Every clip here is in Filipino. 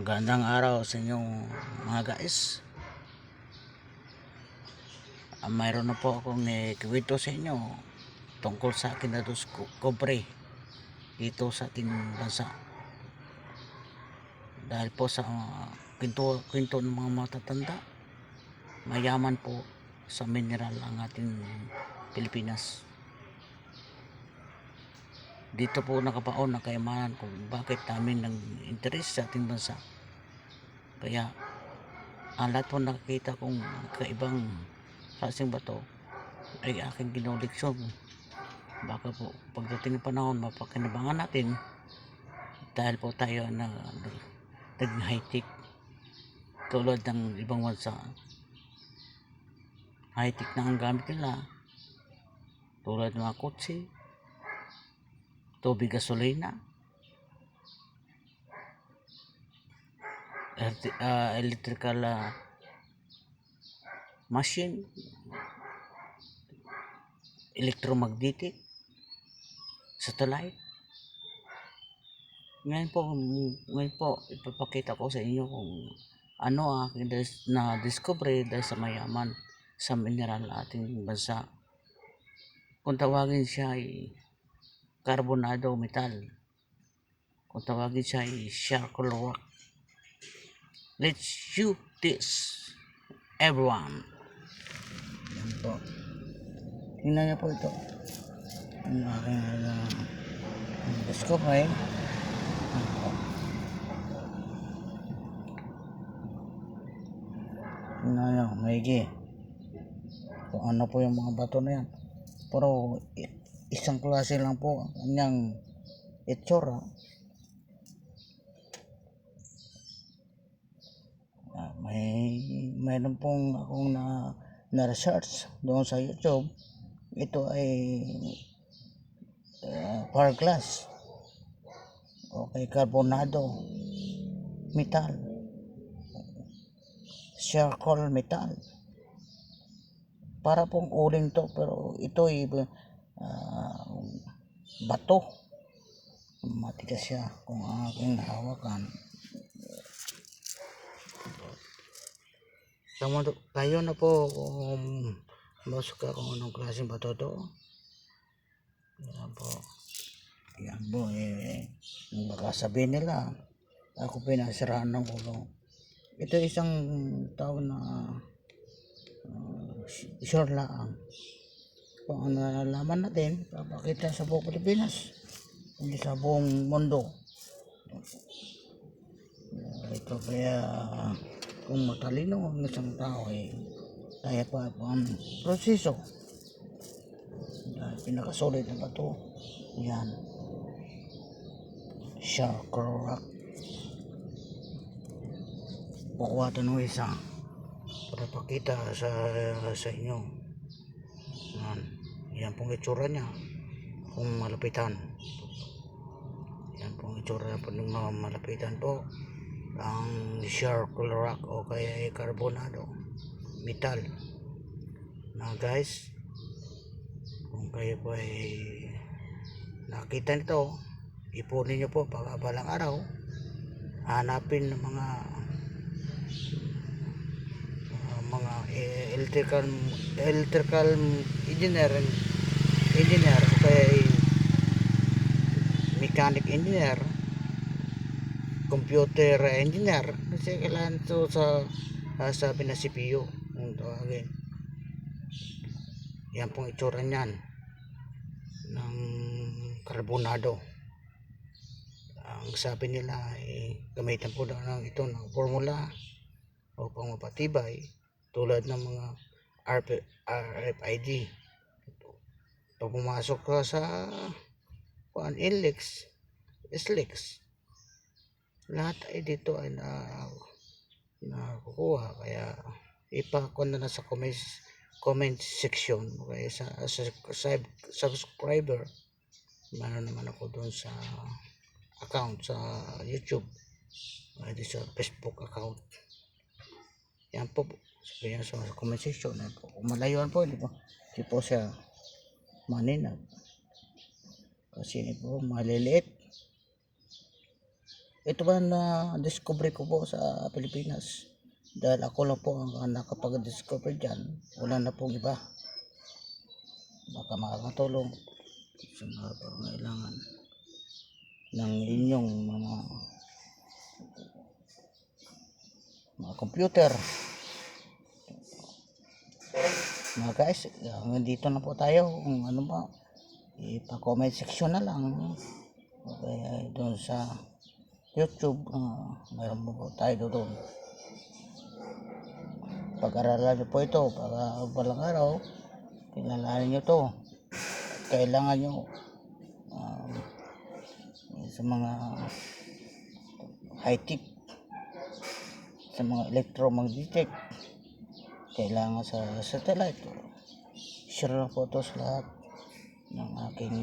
Magandang araw sa inyong mga guys. Mayroon na po akong ikwento sa inyo tungkol sa akin na kobre dito sa ating bansa. Dahil po sa kwento ng mga matatanda, mayaman po sa mineral ang ating Pilipinas. Dito po nakapaon na kayamanan kung bakit namin nang interes sa ating bansa. Kaya ang lahat po nakikita kong kaibang klaseng bato ay aking ginoleksyon. Baka po pagdating ng panahon mapakinabangan natin dahil po tayo na naging high-tech tulad ng ibang bansa. High-tech na ang gamit nila tulad ng mga kotse, tubig, gasolina, electrical machine, electromagnetic, satellite. Ngayon po ipapakita ko sa inyo kung ano ang aking na-discover dahil sa mayaman sa mineral ating bansa. Kung tawagin siya ay carbonado metal, kung tawagin siya ay charcoal rock. Let's shoot this, everyone. Yan po. Tingnan niyo po ito. Ang aking discover. Tingnan niyo, maigi. Kung ano po yung mga bato na yan. Pero isang klase lang po ang kanyang itsura. Mayroon pong akong na-research doon sa YouTube. Ito ay far glass, okay, carbonado metal, charcoal metal. Para pong uling to, pero ito ay bato. Matigas siya kung aking nahawakan. Kayo na po kung masok ka kung anong klaseng bato to. Yan po baka sabihin nila ako pinasirahan ng ulo. Ito isang tao na sure lang kung ano nalalaman natin, papakita sa buong Pilipinas, hindi sa buong mundo. Ito kaya kung matalino ang isang tao kaya pa ang proseso. Pinakasulit na bato yan, charcoal rock. Bukuwatan mo isa para pakita sa inyo. Yan pong itsura niya kung malapitan. Yan pong itsura po ng mga malapitan po ang charcoal rock o kaya carbonado metal. Na guys, kung kayo po ay nakita nito, ipunin nyo po pag balang araw hanapin ng mga electrical engineer o kaya mechanic engineer, computer engineer, kasi kailangan ito sabi na CPU kung tawagin. Yan pong itsura niyan ng carbonado. Ang sabi nila gamitan po ng ito ng formula upang mapatibay tulad ng mga RFID. Pag pumasok ka sa SLEX, lahat ay dito ay nakukuha. Kaya ipakon na sa comment section, kaya sa subscriber. Meron naman ako doon sa account sa YouTube, sa Facebook account. Yan po, sabihin sa comment section. Kung malayuan po, hindi po siya maninag kasi po maliliit. ito ba na discovery ko po sa Pilipinas. Dahil ako lang po ang nakapag-discover dyan. Wala na pong iba. Baka makakatulong sa mga pangailangan ng inyong mga computer. Mga guys, dito na po tayo. Kung ano ba, ipa-comment section na lang. Okay, doon sa YouTube, mayroon po tayo doon. Pag-aralan nyo po ito, para balang araw, kilalanin nyo to. Kailangan nyo sa mga high-tech, sa mga electromagnetic, kailangan sa satellite. Share lang po ito sa lahat ng aking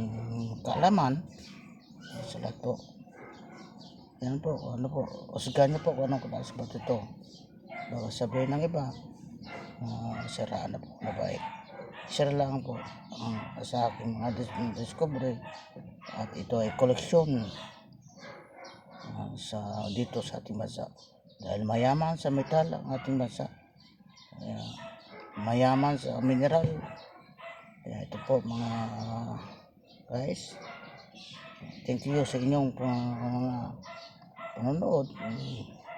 kaalaman. Sa lahat po. Yan po, ano po, usgan nyo po kung anong klase ba ito. Baka sabihin ng iba, siraan na po, mabait. Share lang po sa aking mga discovery. At ito ay koleksyon dito sa ating bansa. Dahil mayaman sa metal ang ating bansa. Mayaman sa mineral. Kaya ito po mga guys. Thank you sa inyong mga panonood.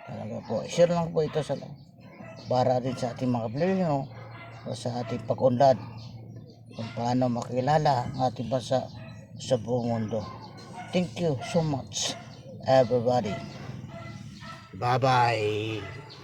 Talaga po, share lang po ito sa para din sa ating mga Pilipino o sa ating pag-unlad kung paano makilala ang ating bansa sa buong mundo. Thank you so much everybody. Bye bye.